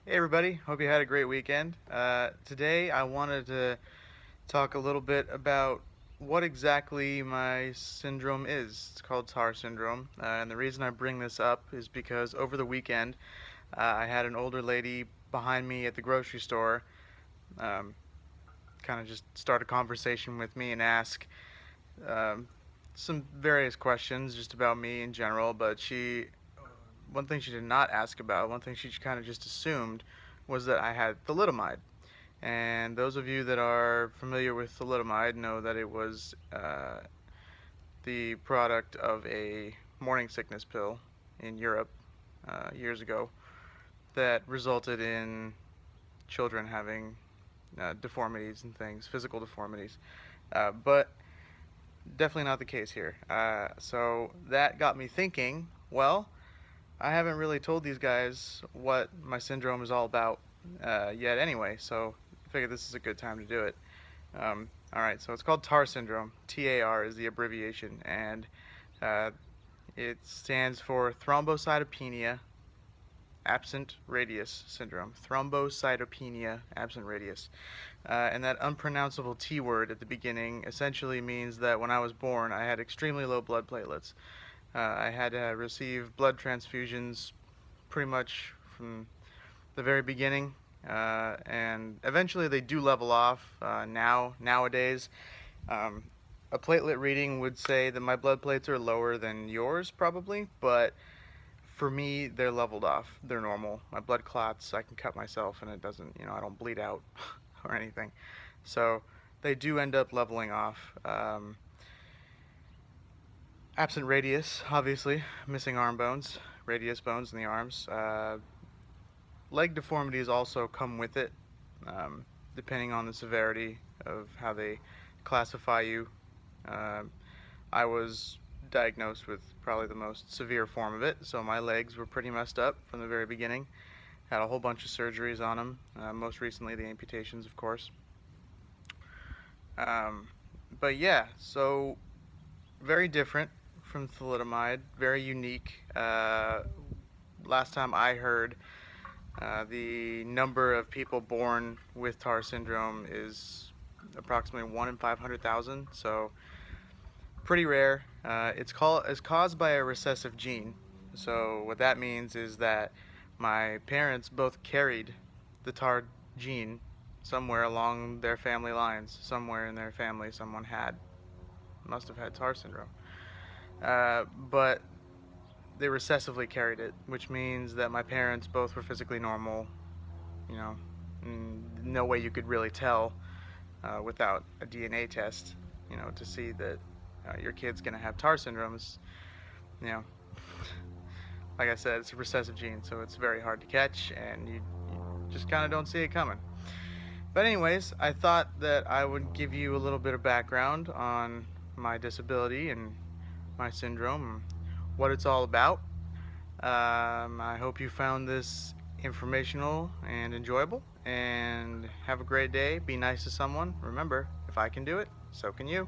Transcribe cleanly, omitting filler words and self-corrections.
Hey everybody, hope you had a great weekend. Today I wanted to talk a little bit about what exactly my syndrome is. It's called TAR syndrome, and the reason I bring this up is because over the weekend I had an older lady behind me at the grocery store um, kind of just start a conversation with me and ask um, some various questions just about me in general, but one thing she did not ask about, one thing she kind of just assumed was that I had thalidomide. And those of you that are familiar with thalidomide know that it was the product of a morning sickness pill in Europe years ago that resulted in children having deformities and things, physical deformities. But definitely not the case here. So that got me thinking, well, I haven't really told these guys what my syndrome is all about yet anyway, so I figured this is a good time to do it. Alright, so it's called TAR syndrome. TAR is the abbreviation, and uh, it stands for Thrombocytopenia Absent Radius syndrome. Thrombocytopenia Absent Radius. And that unpronounceable T word at the beginning essentially means that when I was born, I had extremely low blood platelets. I had to receive blood transfusions pretty much from the very beginning, and eventually they do level off. Nowadays, um, a platelet reading would say that my blood plates are lower than yours, probably, but for me, they're leveled off. They're normal. My blood clots, I can cut myself, and it doesn't, I don't bleed out or anything. So they do end up leveling off. Absent radius, obviously, missing arm bones, radius bones in the arms. Leg deformities also come with it, depending on the severity of how they classify you. Um, I was diagnosed with probably the most severe form of it, so my legs were pretty messed up from the very beginning. Had a whole bunch of surgeries on them, most recently the amputations, of course. Um, but yeah, so very different from thalidomide, very unique. Last time I heard, the number of people born with TAR syndrome is approximately 1 in 500,000, so pretty rare. It's caused by a recessive gene. So what that means is that my parents both carried the TAR gene somewhere along their family lines. Somewhere in their family, someone must have had TAR syndrome. But they recessively carried it, which means that my parents both were physically normal. You know, no way you could really tell without a DNA test. To see that your kid's gonna have TAR syndrome is, you know, like I said, it's a recessive gene, so it's very hard to catch, and you just kind of don't see it coming. But anyways, I thought that I would give you a little bit of background on my disability and my syndrome and what it's all about. I hope you found this informational and enjoyable, and have a great day. Be nice to someone. Remember, if I can do it, so can you.